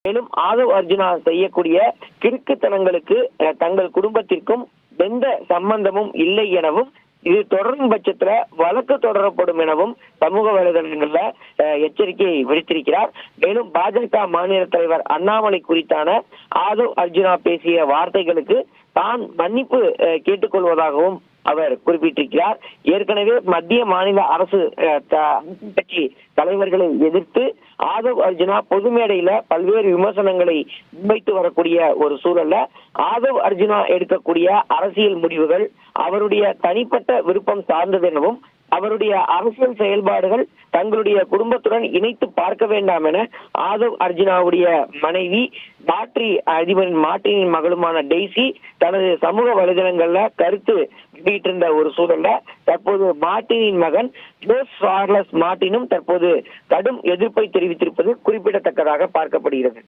மேலும் ஆதவ் அர்ஜுனா செய்யக்கூடிய கிறுக்குத்தனங்களுக்கு தங்கள் குடும்பத்திற்கும் எந்த சம்பந்தமும் இல்லை எனவும், இது தொடரும் பட்சத்துல வழக்கு தொடரப்படும் எனவும் சமூக வலைதளங்கள்ல எச்சரிக்கையை விடுத்திருக்கிறார். மேலும் பாஜக மாநில தலைவர் அண்ணாமலை குறித்தான ஆதவ் அர்ஜுனா பேசிய வார்த்தைகளுக்கு தான் மன்னிப்பு கேட்டுக்கொள்வதாகவும் அவர் குறிப்பிட்டிருக்கிறார். ஏற்கனவே மத்திய மாநில அரசு கட்சி தலைவர்களை எதிர்த்து ஆதவ் அர்ஜுனா பொது மேடையில பல்வேறு விமர்சனங்களை முன்வைத்து வரக்கூடிய ஒரு சூழல்ல ஆதவ் அர்ஜுனா எடுக்கக்கூடிய அரசியல் முடிவுகள் அவருடைய தனிப்பட்ட விருப்பம் சார்ந்தது எனவும், அவருடைய அரசியல் செயல்பாடுகள் தங்களுடைய குடும்பத்துடன் இணைத்து பார்க்க வேண்டாம் என ஆதவ் அர்ஜுனாவுடைய மனைவி அதிபரின் மார்டினின் மகளுமான டெய்சி தனது சமூக வலைதளங்கள்ல கருத்து வெளியிட்டிருந்த ஒரு சூழல்ல தற்போது மார்டினின் மகன் ஜோஸ் சார்லஸ் மார்டினும் தற்போது கடும் எதிர்ப்பை தெரிவித்திருப்பது குறிப்பிடத்தக்கதாக பார்க்கப்படுகிறது.